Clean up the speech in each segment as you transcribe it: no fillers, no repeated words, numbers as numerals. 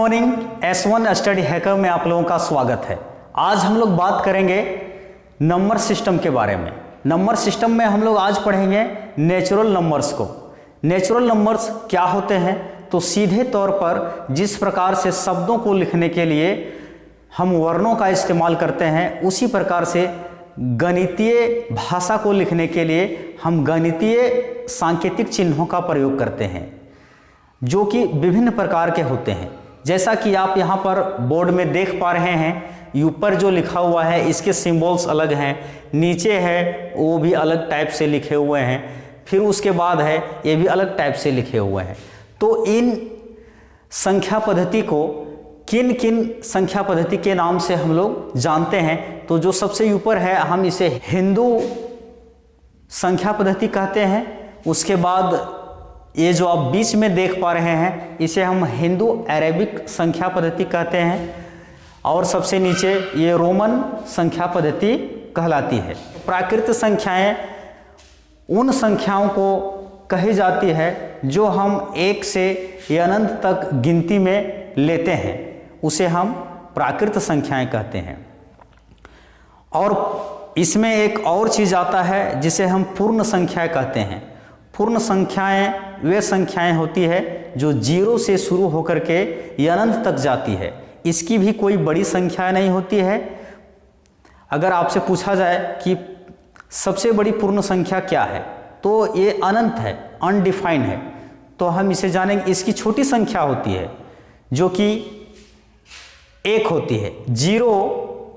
Morning, S1 study hacker में आप लोगों का स्वागत है। आज हम लोग बात करेंगे नंबर सिस्टम के बारे में। नंबर सिस्टम में हम लोग आज पढ़ेंगे नेचुरल नंबर्स को। नेचुरल नंबर्स क्या होते हैं, तो सीधे तौर पर जिस प्रकार से शब्दों को लिखने के लिए हम वर्णों का इस्तेमाल करते हैं, उसी प्रकार से गणितीय भाषा को लिखने के लिए हम गणितीय सांकेतिक चिन्हों का प्रयोग करते हैं, जो कि विभिन्न प्रकार के होते हैं। जैसा कि आप यहाँ पर बोर्ड में देख पा रहे हैं, ऊपर जो लिखा हुआ है इसके सिंबल्स अलग हैं, नीचे है वो भी अलग टाइप से लिखे हुए हैं, फिर उसके बाद है ये भी अलग टाइप से लिखे हुए हैं। तो इन संख्या पद्धति को किन किन संख्या पद्धति के नाम से हम लोग जानते हैं, तो जो सबसे ऊपर है हम इसे हिंदू संख्या पद्धति कहते हैं। उसके बाद ये जो आप बीच में देख पा रहे हैं इसे हम हिंदू अरेबिक संख्या पद्धति कहते हैं, और सबसे नीचे ये रोमन संख्या पद्धति कहलाती है। प्राकृत संख्याएं उन संख्याओं को कही जाती है जो हम एक से अनंत तक गिनती में लेते हैं, उसे हम प्राकृत संख्याएं कहते हैं। और इसमें एक और चीज़ आता है जिसे हम पूर्ण संख्याएं कहते हैं। पूर्ण संख्याएं वे संख्याएं होती है जो 0 से शुरू होकर के अनंत तक जाती है। इसकी भी कोई बड़ी संख्या नहीं होती है। अगर आपसे पूछा जाए कि सबसे बड़ी पूर्ण संख्या क्या है, तो ये अनंत है, अनडिफाइंड है, तो हम इसे जानेंगे इसकी छोटी संख्या होती है जो कि 1 होती है। 0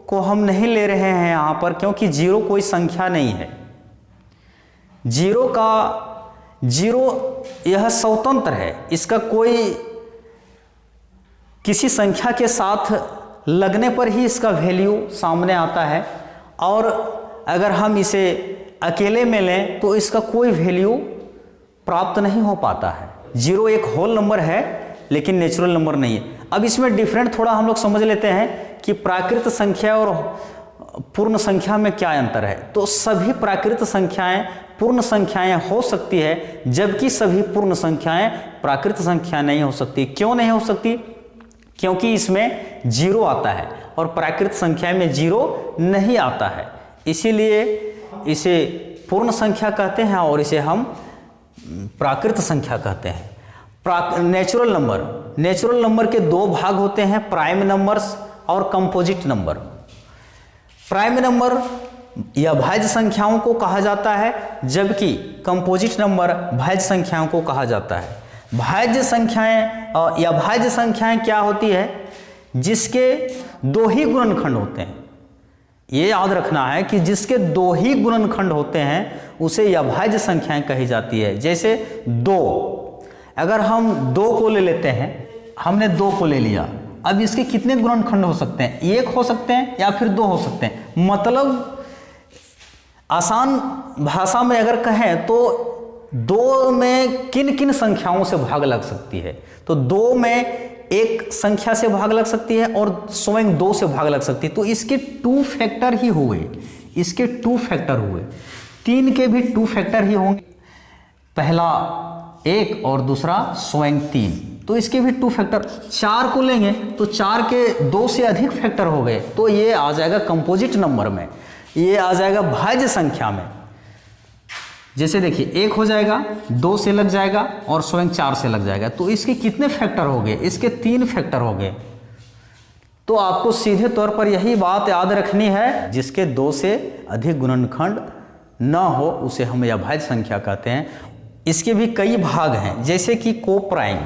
को हम नहीं ले रहे हैं यहाँ पर, क्योंकि 0 कोई संख्या नहीं है। 0 यह स्वतंत्र है, इसका कोई किसी संख्या के साथ लगने पर ही इसका वैल्यू सामने आता है, और अगर हम इसे अकेले में लें तो इसका कोई वैल्यू प्राप्त नहीं हो पाता है। 0 एक होल नंबर है लेकिन नेचुरल नंबर नहीं है। अब इसमें डिफरेंट थोड़ा हम लोग समझ लेते हैं कि प्राकृत संख्या और पूर्ण संख्या में क्या अंतर है। तो सभी प्राकृत संख्याएं पूर्ण संख्याएं हो सकती है, जबकि सभी पूर्ण संख्याएं प्राकृत संख्या नहीं हो सकती। क्यों नहीं हो सकती? क्योंकि इसमें 0 आता है और प्राकृत संख्या में 0 नहीं आता है, इसीलिए इसे पूर्ण संख्या कहते हैं और इसे हम प्राकृत संख्या कहते हैं। नेचुरल नंबर के 2 भाग होते हैं, प्राइम नंबर्स और कंपोजिट नंबर। प्राइम नंबर या भाज्य संख्याओं को कहा जाता है, जबकि कंपोजिट नंबर भाज्य संख्याओं को कहा जाता है। भाज्य संख्याएं या भाज्य संख्याएं क्या होती है? जिसके 2 ही गुणनखंड होते हैं। ये याद रखना है कि जिसके 2 ही गुणनखंड होते हैं उसे या भाज्य संख्याएं कही जाती है। जैसे 2, अगर हम 2 को ले लेते हैं, हमने 2 को ले लिया, अब इसके कितने गुणनखंड हो सकते हैं? 1 हो सकते हैं या फिर 2 हो सकते हैं। मतलब आसान भाषा में अगर कहें तो 2 में किन किन संख्याओं से भाग लग सकती है, तो 2 में एक संख्या से भाग लग सकती है और स्वयं 2 से भाग लग सकती है। तो इसके 2 फैक्टर ही हुए, इसके 2 फैक्टर हुए। 3 के भी 2 फैक्टर ही होंगे, पहला 1 और दूसरा स्वयं 3, तो इसके भी 2 फैक्टर। 4 को लेंगे तो 4 के 2 से अधिक फैक्टर हो गए, तो ये आ जाएगा कंपोजिट नंबर में, ये आ जाएगा भाज्य संख्या में। जैसे देखिए 1 हो जाएगा, 2 से लग जाएगा और स्वयं 4 से लग जाएगा, तो इसके कितने फैक्टर हो गए? इसके 3 फैक्टर हो गए। तो आपको सीधे तौर पर यही बात याद रखनी है, जिसके 2 से अधिक गुणनखंड न हो उसे हम या भाज्य संख्या कहते हैं। इसके भी कई भाग हैं, जैसे कि कोप्राइम,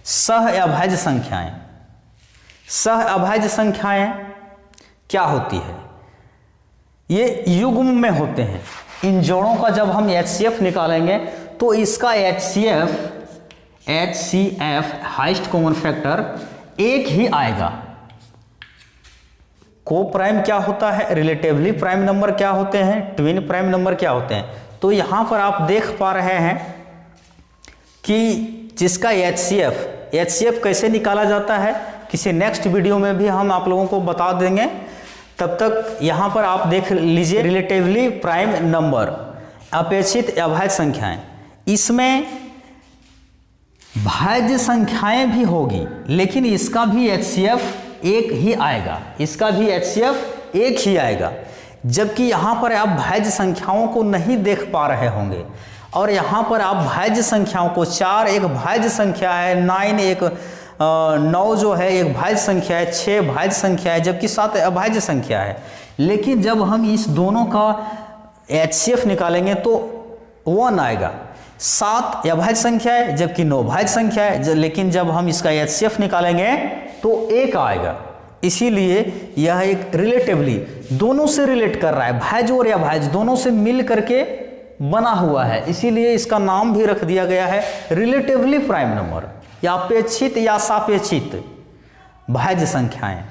सह या भाज्य संख्याएं। सह अभाज्य संख्याएं क्या होती है? ये युग्म में होते हैं। इन जोड़ों का जब हम HCF निकालेंगे तो इसका HCF हाईएस्ट कॉमन फैक्टर 1 ही आएगा। को प्राइम क्या होता है, रिलेटिवली प्राइम नंबर क्या होते हैं, ट्विन प्राइम नंबर क्या होते हैं। तो यहां पर आप देख पा रहे हैं कि जिसका HCF कैसे निकाला जाता है, किसी नेक्स्ट वीडियो में भी हम आप लोगों को बता देंगे। तब तक यहाँ पर आप देख लीजिए रिलेटिवली प्राइम नंबर, अपेक्षित अभाज्य संख्याएं। इसमें भाज्य संख्याएं भी होगी, लेकिन इसका भी HCF एक ही आएगा, इसका भी HCF एक ही आएगा। जबकि यहाँ पर आप भाज्य संख्याओं को नहीं देख पा रहे होंगे, और यहाँ पर आप भाज्य संख्याओं को 4 एक भाज्य संख्या है, 9 एक 9 जो है एक भाज्य संख्या है, 6 भाज्य संख्या है, जबकि 7 अभाज्य संख्या है। लेकिन जब हम इस दोनों का HCF निकालेंगे तो 1 आएगा। 7 अभाज्य संख्या है जबकि 9 भाज्य संख्या है, लेकिन जब हम इसका HCF निकालेंगे तो 1 आएगा। इसीलिए यह एक रिलेटिवली दोनों से रिलेट कर रहा है, भाज्य और अभाज्य दोनों से मिल करके बना हुआ है, इसीलिए इसका नाम भी रख दिया गया है रिलेटिवली प्राइम नंबर, या अपेक्षित या सापेक्षित भाज्य संख्याएं।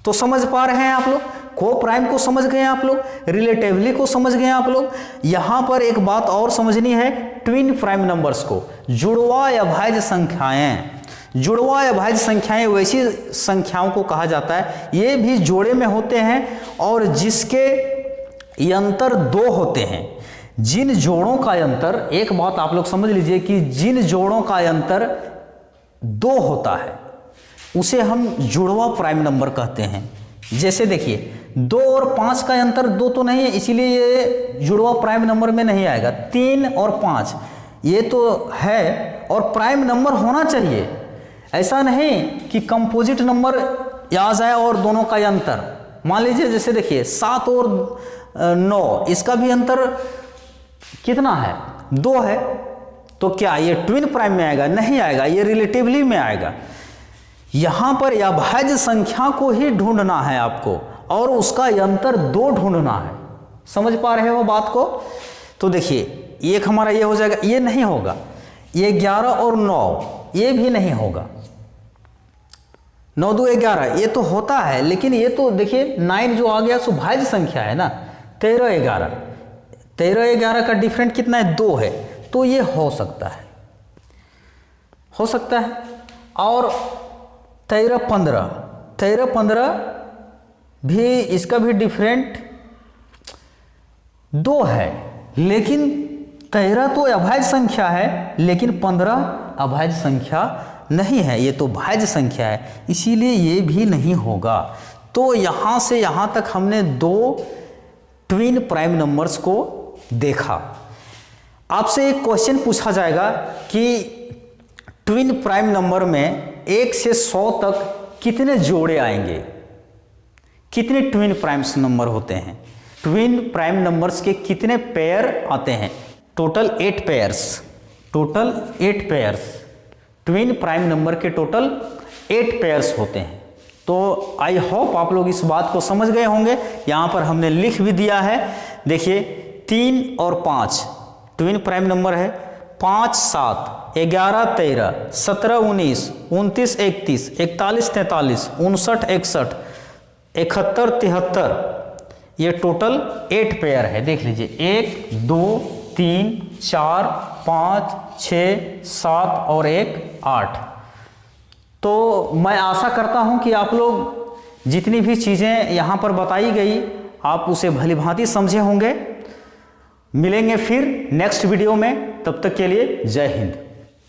तो समझ पा रहे हैं आप लोग, को प्राइम को समझ गए आप लोग, रिलेटिवली को समझ गए आप लोग। यहां पर एक बात और समझनी है, ट्विन प्राइम नंबर्स को, जुड़वा अभाज्य संख्याएं। जुड़वा अभाज्य संख्याएं वैसी संख्याओं को कहा जाता है, ये भी जोड़े में होते हैं और जिसके अंतर 2 होते हैं। जिन जोड़ों का अंतर, एक बात आप लोग समझ लीजिए कि जिन जोड़ों का अंतर 2 होता है उसे हम जुड़वा प्राइम नंबर कहते हैं। जैसे देखिए 2 और 5 का अंतर 2 तो नहीं है, इसीलिए ये जुड़वा प्राइम नंबर में नहीं आएगा। 3 और 5 ये तो है और प्राइम नंबर होना चाहिए, ऐसा नहीं कि कंपोजिट नंबर आ जाए और दोनों का अंतर। मान लीजिए जैसे देखिए 7 और 9 इसका भी अंतर कितना है, 2 है, तो क्या ये ट्विन प्राइम में आएगा? नहीं आएगा, ये रिलेटिवली में आएगा। यहां पर अभाज्य संख्या को ही ढूंढना है आपको और उसका अंतर 2 ढूंढना है। समझ पा रहे हो बात को? तो देखिए एक हमारा ये हो जाएगा, ये नहीं होगा, ये 11 और 9 ये भी नहीं होगा, 9 2 11 ये तो होता है, लेकिन ये तो देखिए 9 जो आ गया सो भाज्य संख्या है ना। 13 11 का डिफरेंट कितना है? 2 है, तो ये हो सकता है, हो सकता है। और 13 15 भी, इसका भी डिफरेंट 2 है, लेकिन 13 तो अभाज्य संख्या है लेकिन 15 अभाज्य संख्या नहीं है, ये तो भाज्य संख्या है, इसीलिए ये भी नहीं होगा। तो यहाँ से यहाँ तक हमने 2 ट्विन प्राइम नंबर्स को देखा। आपसे एक क्वेश्चन पूछा जाएगा कि ट्विन प्राइम नंबर में 1 से 100 तक कितने जोड़े आएंगे, कितने ट्विन प्राइम्स नंबर होते हैं, ट्विन प्राइम नंबर्स के कितने पेयर आते हैं? Total 8 pairs, total 8 pairs, twin prime number के टोटल 8 पेयर्स होते हैं। तो आई होप आप लोग इस बात को समझ गए होंगे। यहाँ पर हमने लिख भी दिया है, देखिए 3 और 5 ट्विन प्राइम नंबर है, 5 7 11 13 17 19 29 31 41 43 59 61 71 73, ये टोटल 8 पेयर है। देख लीजिए 1 2 3 4 5 6 7 और 1 8। तो मैं आशा करता हूं कि आप लोग जितनी भी चीज़ें यहाँ पर बताई गई आप उसे भलीभांति समझे होंगे। मिलेंगे फिर नेक्स्ट वीडियो में, तब तक के लिए जय हिंद।